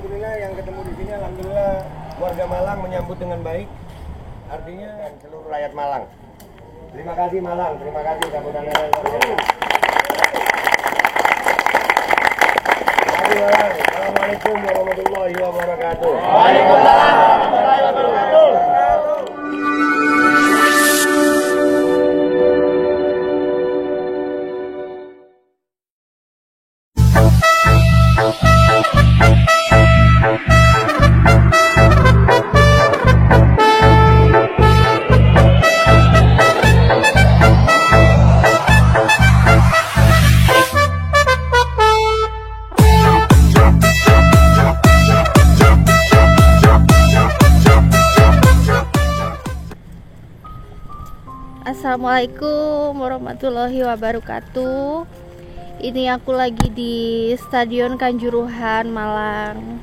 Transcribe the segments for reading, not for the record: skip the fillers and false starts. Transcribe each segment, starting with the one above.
alhamdulillah yang ketemu di sini, alhamdulillah warga Malang menyambut dengan baik. Artinya seluruh rakyat Malang. Terima kasih Malang, terima kasih sambutan yang Assalamualaikum warahmatullahi wabarakatuh. Waalaikumsalam warahmatullahi wabarakatuh. Assalamualaikum warahmatullahi wabarakatuh. Ini aku lagi di Stadion Kanjuruhan, Malang.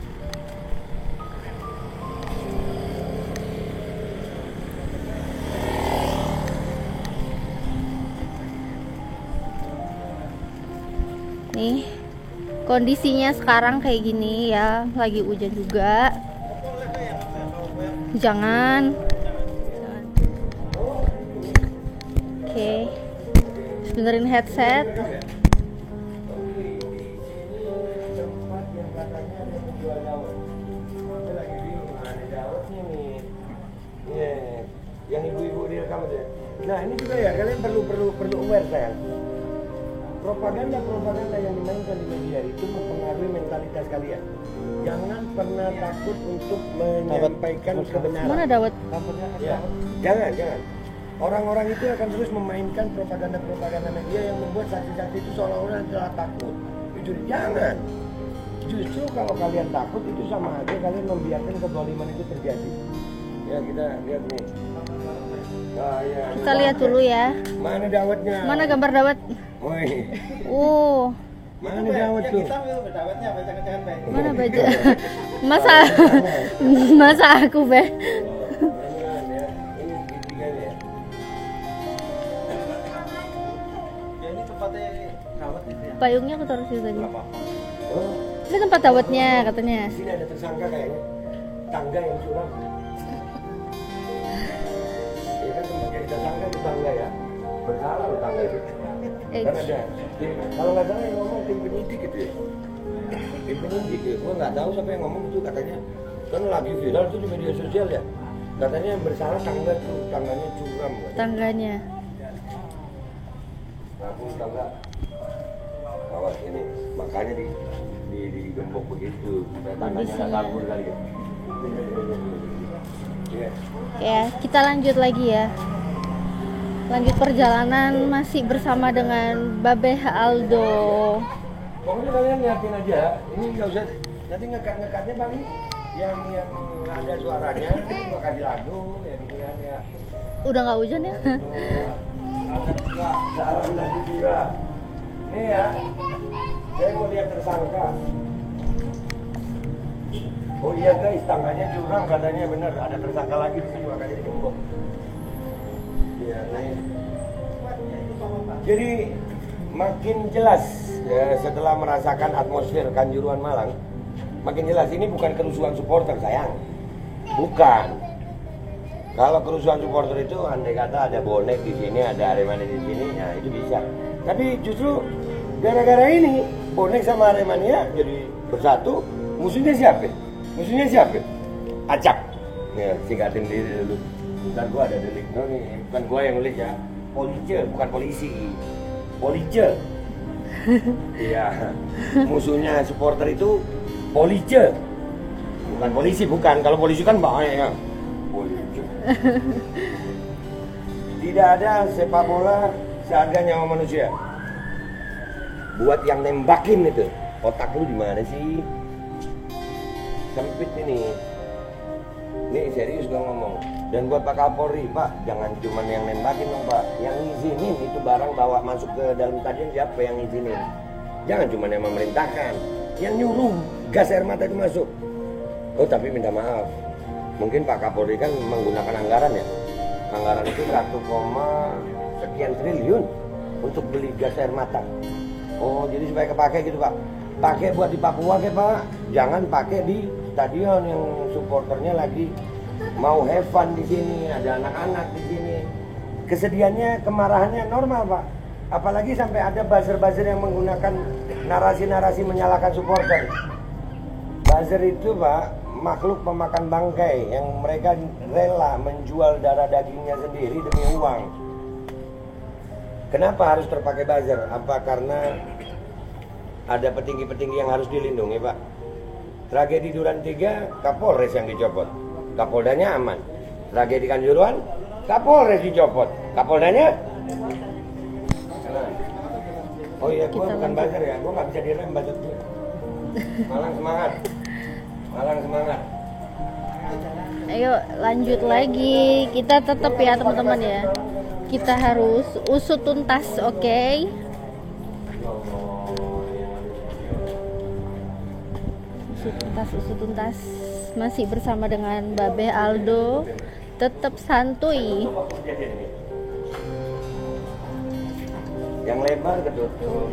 Nih, kondisinya sekarang kayak gini ya, lagi hujan juga. Jangan. Oke, benerin headset. Yang ibu-ibu direkam itu. Nah ini juga ya, kalian perlu aware sayang. Propaganda yang dimainkan di media itu mempengaruhi mentalitas kalian. Jangan pernah takut untuk menyampaikan kebenaran. Mana Dawet? Ya, jangan. Orang-orang itu akan terus memainkan propaganda media yang membuat saksi-saksi itu seolah-olah telah takut. Jujur, jangan. Justru kalau kalian takut itu sama aja kalian membiarkan kezaliman itu terjadi. Ya kita lihat nih. Ya, Kita lihat dulu ya. Mana Dawetnya? Mana gambar Dawet? Woi. Mana Dawet tuh? Mana baca? Masa aku be? Payungnya aku taruh situ tadi. Ini tempat dawetnya katanya. Di sini ada tersangka kayaknya. Tangga yang suram. Ya kan tempat jadi tersangka di tangga ya. Bersalah loh tangga itu. Kan ada. Kalau nggak salah yang ngomong tim penyidik gitu ya. Tim penyidik ya. Gua nggak tahu siapa yang ngomong itu katanya. Kan lagi viral itu di media sosial ya. Katanya yang bersalah tangga tuh, tangganya curam. Tangganya. Tangga. Awas ini, makanya digembok begitu. Tangganya nggak kabur kali ya. Ya, kita lanjut lagi ya. Lanjut perjalanan masih bersama dengan Babeh Aldo. Pokoknya kalian lihatin aja, ini nggak usah nanti ngekat-ngekatnya bang, yang ada suaranya, gua kasih lagu ya gitu kan ya. Udah nggak hujan ya? Salam lagi juga. Nih ya, saya mau lihat tersangka. Oh iya guys, tangganya curang katanya benar. Ada tersangka lagi di sini makanya digembok. Iya, nih. Jadi makin jelas ya, setelah merasakan atmosfer Kanjuruhan Malang, makin jelas ini bukan kerusuhan supporter sayang, bukan. Kalau kerusuhan supporter itu andai kata ada bonek di sini, ada Aremania di sini, ya itu bisa. Tapi justru gara-gara ini bonek sama Aremania jadi bersatu. Musuhnya siapa? Acap. Ya, singkatin diri dulu. Bentar gua ada delik nih, bukan gua yang nulis ya. Police, bukan polisi. Police. Iya. Musuhnya supporter itu police. Bukan polisi, bukan. Kalau polisi kan banyak ya. Police. Tidak ada sepak bola seharga nyawa manusia. Buat yang nembakin itu, otak lu di mana sih? Sempit ini. Nih serius gua ngomong. Dan buat Pak Kapolri, Pak, jangan cuma yang nembakin dong Pak, yang ngizinin itu barang bawa masuk ke dalam stadion siapa yang ngizinin? Jangan cuma yang memerintahkan, yang nyuruh gas air mata itu masuk. Oh tapi minta maaf, mungkin Pak Kapolri kan menggunakan anggaran ya. Anggaran itu 1, sekian triliun untuk beli gas air mata. Oh jadi supaya kepake gitu Pak. pakai buat di Papua ke Pak, jangan pakai di stadion yang supporternya lagi mau have fun di sini, ada anak-anak di sini. Kesedihannya, kemarahannya normal Pak. Apalagi sampai ada buzzer-buzzer yang menggunakan narasi-narasi menyalahkan supporter. Buzzer itu Pak, makhluk pemakan bangkai yang mereka rela menjual darah dagingnya sendiri demi uang. Kenapa harus terpakai buzzer? Apa karena ada petinggi-petinggi yang harus dilindungi Pak? Tragedi Duren 3, Kapolres yang dicopot, Kapoldanya aman. Tragedi Kanjuruhan, Kapolres dicopot, Kapoldanya. Oh iya, gue bukan buzzer ya, gue gak bisa direm buzzer gue. Malang semangat, Malang semangat. Ayo lanjut lagi. Kita tetap ya teman-teman ya. Kita harus usut tuntas, oke? Usut tuntas. Masih bersama dengan Babe Aldo. Tetap santuy. Yang lebar ketutup.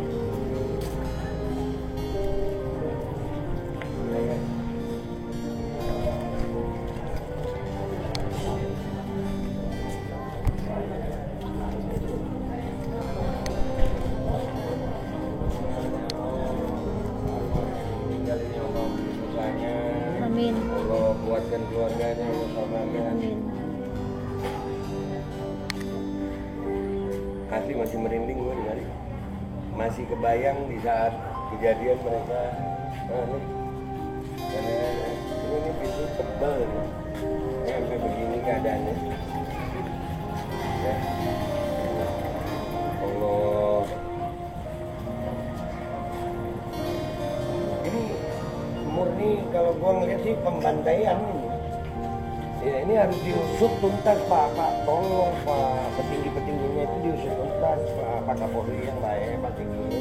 Amin. Allah kuatkan keluarganya, Amin. Asli masih merinding gue di hari. Masih kebayang di saat kejadian mereka. Ini pintu tebal nih. Sampai begini keadaannya. Ya. Allah. Ini murni kalau gua ngeliat sih pembantaian ini. Ya, ini harus diusut tuntas Pak. Tolong Pak, petinggi-petingginya itu diusut tuntas Pak Kapolri yang baik, Pak Tinggi.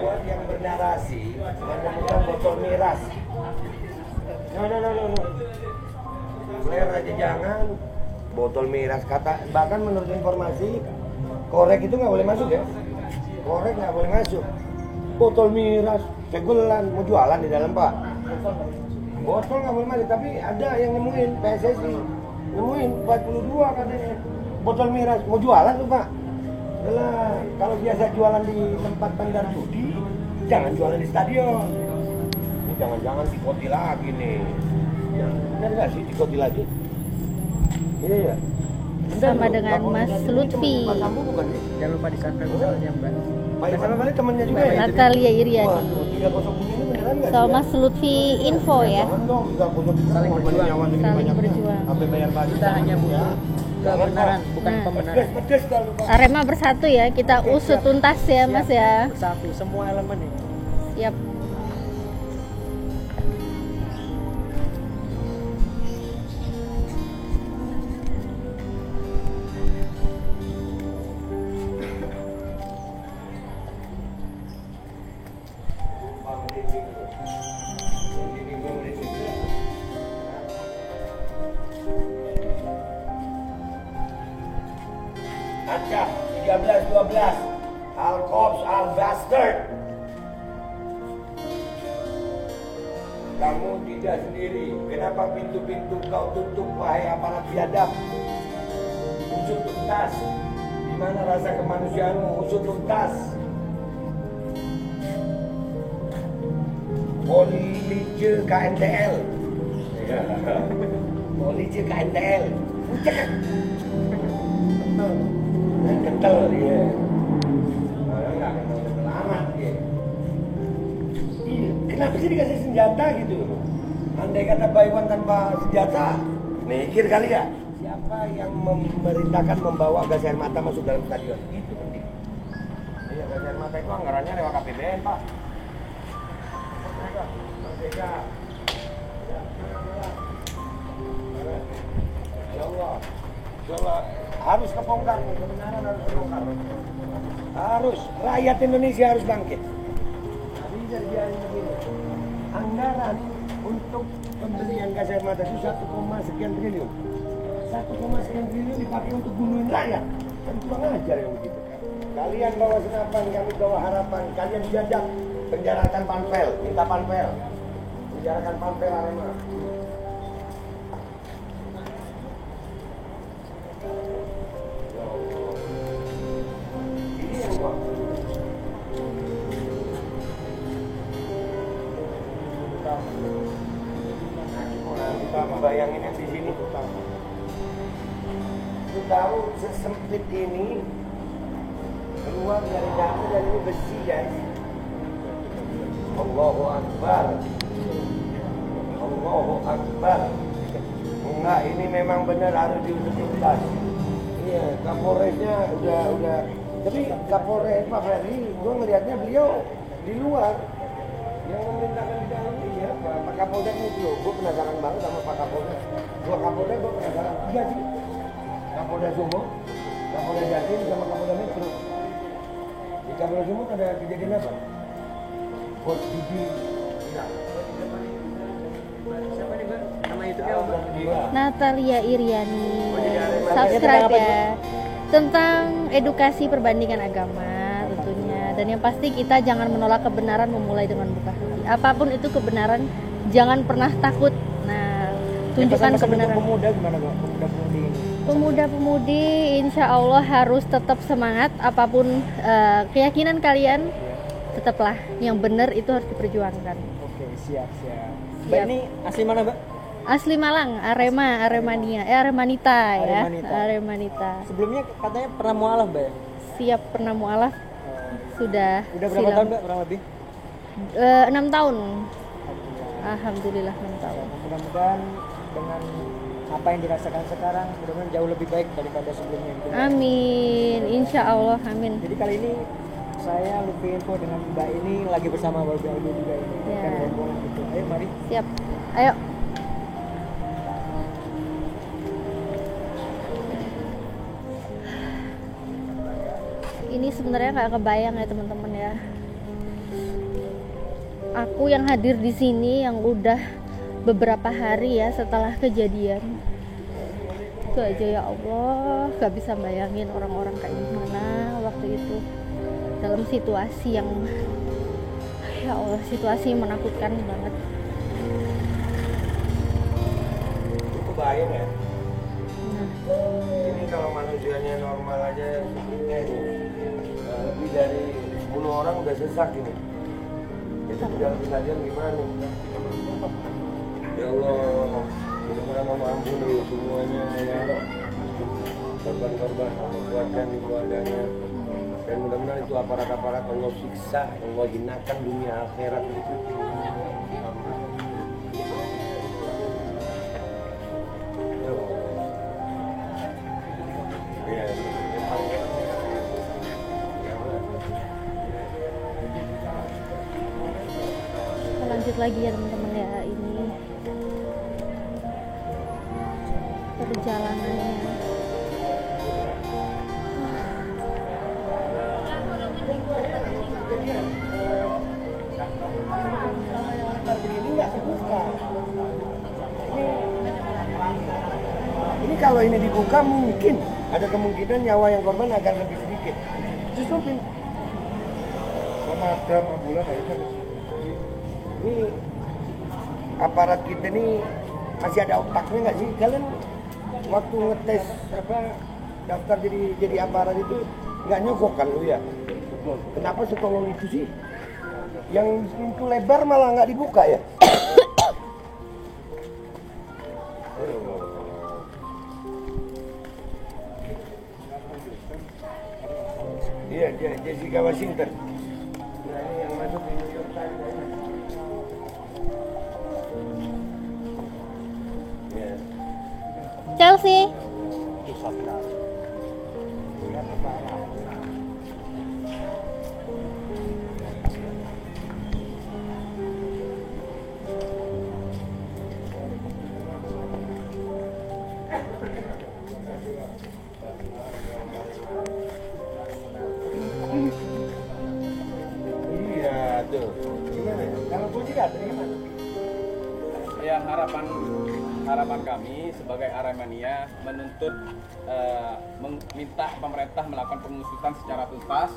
Buat yang bernarasi menemukan botol miras. No. Flare aja jangan. Botol miras kata, bahkan menurut informasi korek itu nggak boleh masuk ya. Korek nggak boleh masuk. Botol miras, segelan mau jualan di dalam Pak. Botol nggak boleh masuk, tapi ada yang nemuin PSSI nemuin 42 katanya botol miras mau jualan tuh Pak. Yalah, kalau biasa jualan di tempat bandar judi, jangan jualan di stadion. Ini jangan-jangan dikoti lagi nih. Benar nggak sih dikoti lagi? Iya ya. Bersama dengan Mas Lutfi. Jangan lupa di-subscribe channelnya Mbak. Pak Ivan balik temannya juga ya? Natalia Iriani. Wah, 307 ini beneran nggak? So Mas Lutfi info ya. Jangan dong, 307 Saling berjuang. Saling berjuang. Sampai bayar pajak. Kita hanya butuh kebenaran, bukan Nah. pembenaran. Pedes kalau Pak. Arema bersatu ya. Kita usut tuntas ya Mas ya. Bersatu semua elemen nih. Siap. Acah 13-12 Al-Qops Al-Bastard. Kamu tidak sendiri. Kenapa pintu-pintu kau tutup wahai aparat biadab? Usut tuntas. Di mana rasa kemanusiaanmu? Usut tuntas. Polisi KNTL. Polisi KNTL. Kental dia. Orang nggak kental amat dia. Iya, kenapa sih dikasih senjata gitu? Andai kata Baywan tanpa senjata, mikir kali ya. Siapa yang memerintahkan membawa gas air mata masuk dalam stadion? Itu penting. Iya, gas air mata Kacamata itu anggarannya lewat APBN, Pak. Merdeka. Ya Allah. Harus kebongkar, kebenaran harus kebongkar. Harus, rakyat Indonesia harus bangkit. Nggak bisa dibiarin begini. Anggaran untuk pembelian gas air mata itu 1, sekian triliun. 1, sekian triliun dipakai untuk bunuhin rakyat. Kan kurang ajar yang begitu. Kalian bawa senapan, kami bawa harapan. Kalian jajak penjarakan Panpel, minta Panpel. Penjarakan Panpel Arema. Ini yang gua kita bayangin yang di sini. Lu tahu sesempit ini keluar dari dapur dan ini besi, guys. Allahu Akbar. Allahu Akbar. Enggak, ini memang benar harus diusut tuntas. Iya, Kapolresnya udah. Tapi Kapolres Pak Ferry, gue ngelihatnya beliau di luar. Yang memerintahkan di dalam ini ya, Pak Kapolda itu loh. Gue penasaran banget sama Pak Kapolda. Gue Kapolda, gue penasaran. Tiga sih. Kapolda Sumut, Kapolda Jatim, sama Kapolda Metro. Di Kapolda Sumut ada kejadian apa? Bos Didi. Siapa nih, Mbak? Nama YouTube-nya apa? Natalia Iriani. Subscribe ya. Tentang edukasi perbandingan agama tentunya. Dan yang pasti kita jangan menolak kebenaran memulai dengan buka hati. Apapun itu kebenaran, jangan pernah takut. Nah, tunjukkan kebenaran. Pemuda gimana, Mbak? Pemuda-pemudi ini. Pemuda-pemudi insya Allah harus tetap semangat. Apapun keyakinan kalian, tetaplah yang benar itu harus diperjuangkan. Oke, siap. Mbak, ini asli mana, Mbak? Asli Malang, Aremanita ya. Aremanita. Sebelumnya katanya pernah mualaf, Mbak ya? Siap pernah mualaf. Sudah berapa silam. tahun, Mbak, kurang lebih? 6 tahun. Alhamdulillah 6 tahun. Mudah-mudahan dengan apa yang dirasakan sekarang mudah-mudahan jauh lebih baik daripada sebelumnya gitu. Amin, insya Allah, amin. Jadi kali ini saya Lutfi Info dengan Mbak ini lagi bersama Mbak Aldo juga ini. Ya. Kan rombongan gitu. Ayo mari. Siap, ayo. Ini sebenarnya nggak kebayang ya teman-teman ya. Aku yang hadir di sini yang udah beberapa hari ya setelah kejadian. Itu aja ya Allah, nggak bisa bayangin orang-orang kayak gimana waktu itu dalam situasi yang ya Allah, situasi yang menakutkan banget. Itu bayang ya. Nah, Ini kalau manusianya normal aja lebih dari 10 orang udah sesak ini. Itu di dalam stadion gimana? Ya Allah, mudah-mudahan mengampuni semuanya ya. Korban-korban Allah kuatkan di keluarganya. Dan mudah-mudahan itu aparat-aparat Allah siksa, Allah hinakan dunia akhirat itu. Ya Allah. Ya. kita lanjut lagi ya teman-teman ya, ini perjalanannya. Ini nggak terbuka. Ini kalau ini dibuka mungkin ada kemungkinan nyawa yang korban akan lebih sedikit. Justru pemadam ambulan ini aparat kita nih masih ada otaknya nggak sih? Kalian waktu ngetes daftar jadi aparat itu nggak nyogok kan lu ya? Kenapa setolong itu sih? Yang pintu lebar malah nggak dibuka ya? Iya, dia Jessica Washington. Nah, ini yang masuk di New York Times. Ya. Chelsea. Ya, harapan kami sebagai Aremania menuntut meminta pemerintah melakukan pengusutan secara tuntas,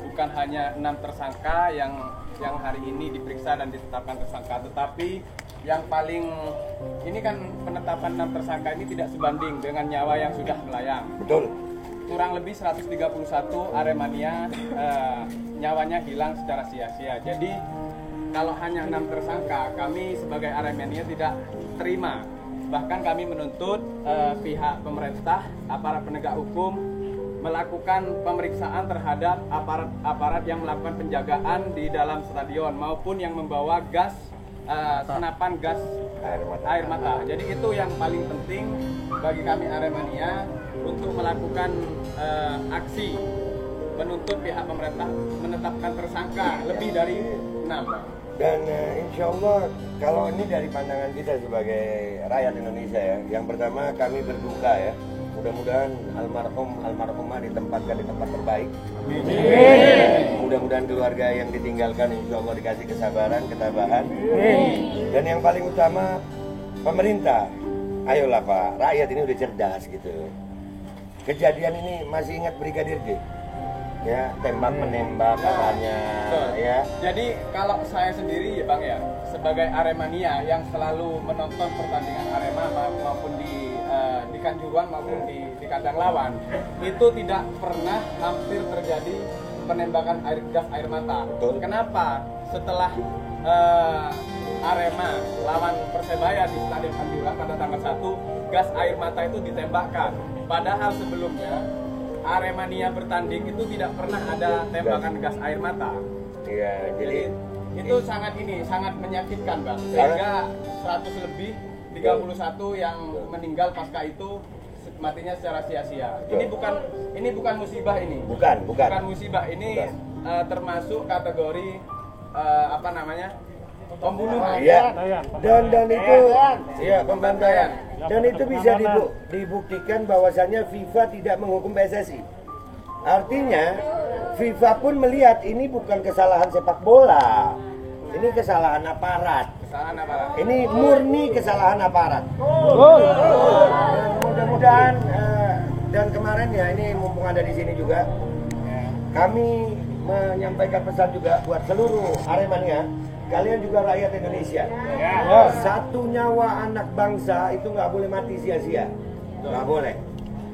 bukan hanya 6 tersangka yang hari ini diperiksa dan ditetapkan tersangka, tetapi yang paling ini kan penetapan 6 tersangka ini tidak sebanding dengan nyawa yang sudah melayang. Betul. Kurang lebih 131 Aremania nyawanya hilang secara sia-sia. Jadi kalau hanya 6 tersangka, kami sebagai Aremania tidak terima. Bahkan kami menuntut pihak pemerintah, aparat penegak hukum melakukan pemeriksaan terhadap aparat yang melakukan penjagaan di dalam stadion maupun yang membawa gas senapan gas air mata. Jadi itu yang paling penting bagi kami Aremania untuk melakukan aksi menuntut pihak pemerintah menetapkan tersangka lebih dari 6. Dan insya Allah kalau ini dari pandangan kita sebagai rakyat Indonesia ya, yang pertama kami berduka ya, mudah-mudahan almarhumah ditempatkan di tempat terbaik. Mudah-mudahan keluarga yang ditinggalkan insya Allah dikasih kesabaran, ketabahan. Dan yang paling utama pemerintah, ayolah Pak, rakyat ini udah cerdas gitu. Kejadian ini masih ingat Brigadir J? Ya, tembak menembak katanya. Ya. Jadi kalau saya sendiri ya Bang ya, sebagai Aremania yang selalu menonton pertandingan Arema maupun di Kanjuruhan maupun di kandang lawan, itu tidak pernah hampir terjadi penembakan gas air mata. Betul. Kenapa? Setelah Arema lawan Persebaya di Stadion Kanjuruhan pada tanggal 1, gas air mata itu ditembakkan. Padahal sebelumnya Aremania bertanding itu tidak pernah ada tembakan gas air mata. Iya, jadi itu sangat menyakitkan Bang. Sehingga 100 lebih 31 yang meninggal pasca itu matinya secara sia-sia. Ini bukan musibah ini. Bukan musibah ini termasuk kategori pembunuhan. Iya. Dan itu ya pembantaian. Dan itu bisa dibuktikan bahwasannya FIFA tidak menghukum PSSI. Artinya FIFA pun melihat ini bukan kesalahan sepak bola. Ini kesalahan aparat. Ini murni kesalahan aparat. Dan mudah-mudahan dan kemarin ya ini mumpung ada di sini juga, kami menyampaikan pesan juga buat seluruh Aremania. Kalian juga rakyat Indonesia. Satu nyawa anak bangsa itu nggak boleh mati sia-sia, nggak boleh.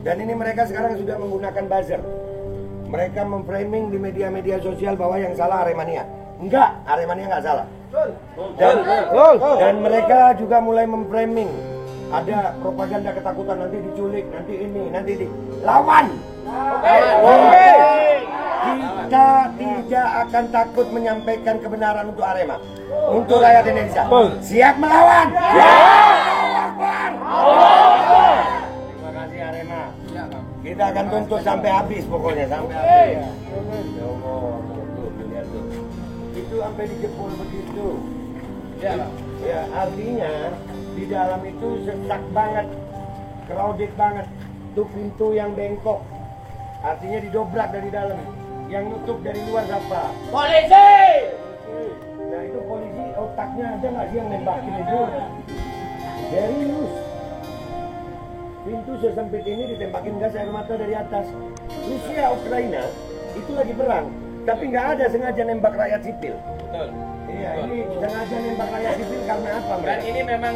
Dan ini mereka sekarang sudah menggunakan buzzer. Mereka memframing di media-media sosial bahwa yang salah Aremania. Enggak, Aremania nggak salah. Dan mereka juga mulai memframing. Ada propaganda ketakutan, nanti diculik, nanti ini, nanti di lawan. Kita tidak akan takut menyampaikan kebenaran untuk Arema, untuk rakyat Indonesia. Siap melawan. Terima kasih Arema. Kita akan tuntut sampai habis pokoknya, sampai habis. Ya Allah, lihat tuh. Itu sampai dijebol begitu. Ya, artinya di dalam itu sesak banget, crowded banget. Tuh pintu yang bengkok, artinya didobrak dari dalam. Yang nutup dari luar siapa? Polisi! Nah itu polisi otaknya ada nggak sih yang nembakin itu? Serius. Pintu sesempit ini ditembakin gas air mata dari atas. Rusia Ukraina itu lagi perang, tapi nggak ada sengaja nembak rakyat sipil. Betul. Iya, ini sengaja nembak rakyat sipil karena apa? Dan ini memang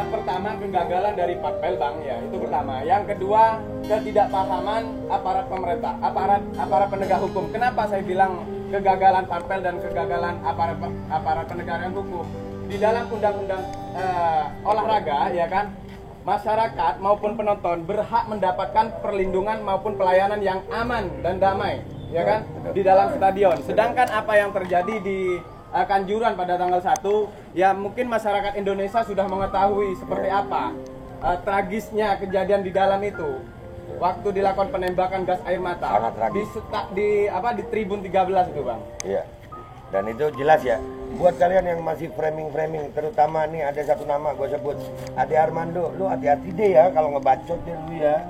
pertama kegagalan dari Papel Bang ya, itu pertama. Yang kedua, ketidakpahaman aparat pemerintah, aparat penegak hukum. Kenapa saya bilang kegagalan Papel dan kegagalan aparat penegakan hukum? Di dalam undang-undang olahraga ya kan, masyarakat maupun penonton berhak mendapatkan perlindungan maupun pelayanan yang aman dan damai ya kan di dalam stadion. Sedangkan apa yang terjadi di Kanjuruhan pada tanggal 1, ya mungkin masyarakat Indonesia sudah mengetahui seperti apa tragisnya kejadian di dalam itu. Waktu dilakukan penembakan gas air mata di Tribun 13 itu Bang. Iya. Dan itu jelas ya. Buat kalian yang masih framing, terutama nih ada satu nama gue sebut, Ade Armando. Lu hati-hati deh ya kalau ngebacot deh lu ya.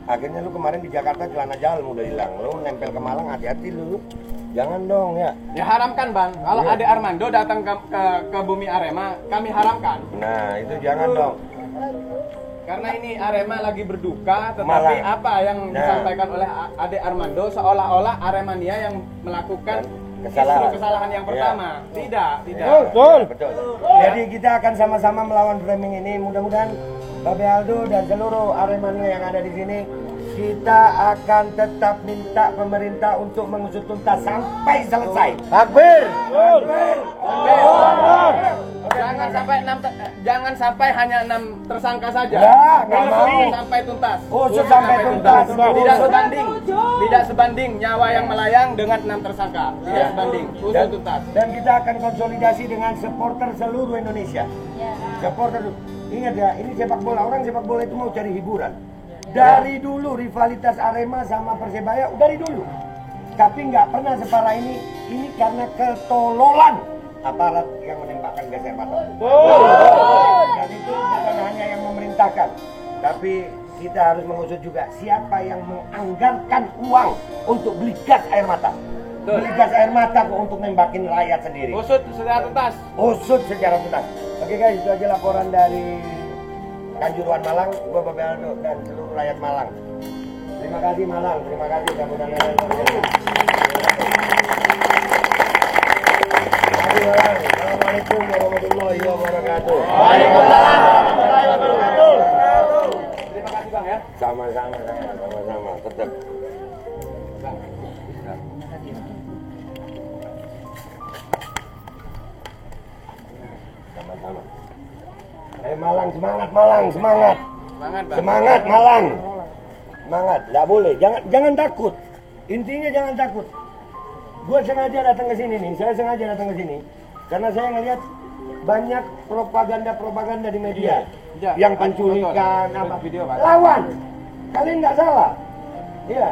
Akhirnya lu kemarin di Jakarta celana jalan udah hilang. Lu nempel ke Malang, hati-hati lu. Jangan dong ya. Ya haramkan bang. Kalau Iya. Ade Armando datang ke bumi Arema, kami haramkan. Nah itu jangan dong. Karena ini Arema lagi berduka, tetapi Malah. apa yang Nah. disampaikan oleh Ade Armando seolah-olah Aremania yang melakukan Kesalahan. justru kesalahan yang Ya. pertama. Tidak. Betul. Jadi kita akan sama-sama melawan framing ini. Mudah-mudahan Babe Aldo dan seluruh Aremania yang ada di sini, kita akan tetap minta pemerintah untuk mengusut tuntas sampai selesai. Takbir. Jangan sampai hanya 6 tersangka saja. Ya, nggak mau. Sampai tuntas. Usut sampai tuntas. Tidak sebanding nyawa yang melayang dengan 6 tersangka. Tidak sebanding. Usut tuntas. Dan kita akan konsolidasi dengan supporter seluruh Indonesia. Supporter, ingat ya, ini sepak bola. Orang sepak bola itu mau cari hiburan. Dari dulu rivalitas Arema sama Persebaya dari dulu. Tapi nggak pernah separah ini. Ini karena ketololan aparat yang menembakkan gas air mata. Dan itu bukan hanya yang memerintahkan, tapi kita harus mengusut juga siapa yang menganggarkan uang untuk beli gas air mata. Beli gas air mata kok untuk nembakin rakyat sendiri. Usut secara tuntas. Usut secara tuntas. Oke guys, itu aja laporan dari Kanjuruhan Malang, gua Babe Aldo dan seluruh rakyat Malang. Terima kasih Malang, terima kasih Assalamualaikum warahmatullahi wabarakatuh. Waalaikumsalam warahmatullahi wabarakatuh. Terima kasih bang ya. Sama-sama, tetap. Sama-sama. Malang, semangat Malang, semangat. Semangat bang. Semangat Malang. Semangat, nggak boleh. Jangan takut. Intinya jangan takut. Gue sengaja datang ke sini nih. Saya sengaja datang ke sini karena saya ngelihat banyak propaganda di media Iya. yang penculikan, Betul. apa Video, Pak. lawan. Kalian nggak salah. Iya.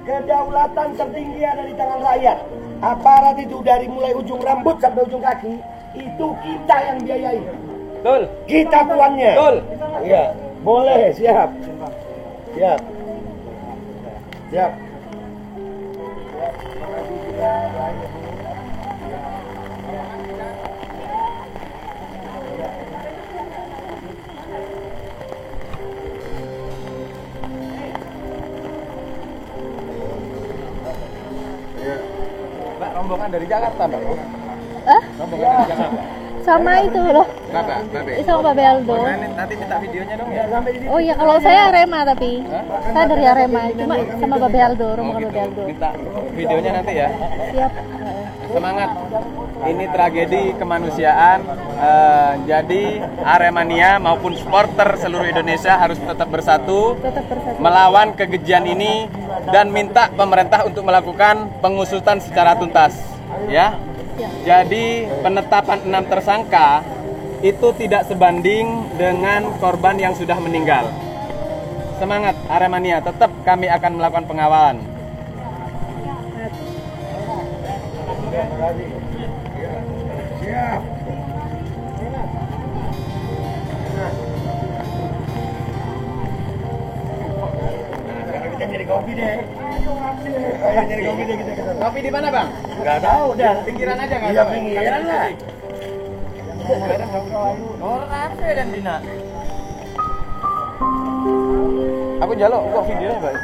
Kedaulatan tertinggi ada di tangan rakyat. Aparat itu dari mulai ujung rambut sampai ujung kaki itu kita yang biayai. Betul. Kita tuannya. Betul. Iya, boleh, siap. Siap. Siap. Mbak, rombongan dari Jakarta, Mbak. Rombongan dari Jakarta. Sama itu loh. Bapak, Babe. Itu sama Babe Aldo. Nanti minta videonya dong ya. Oh iya, kalau saya Arema tapi. Saya dari Arema, cuma sama Babe Aldo, rombongan Babe Aldo. Minta videonya nanti ya. Siap. Semangat. Ini tragedi kemanusiaan. Jadi Aremania maupun supporter seluruh Indonesia harus tetap bersatu Tetap bersatu. melawan kekejian ini dan minta pemerintah untuk melakukan pengusutan secara tuntas. Ya. Jadi penetapan 6 tersangka itu tidak sebanding dengan korban yang sudah meninggal. Semangat Aremania, tetap kami akan melakukan pengawalan. Siap. Sekarang kita nyari kopi deh. Ayo nyari kopi deh kita. Kopi di mana, Bang? Enggak tahu dah. Pinggiran aja nggak? Iya, pinggiran lah. Orang apa dan Dina? Aku jaluk kok videonya, Bang.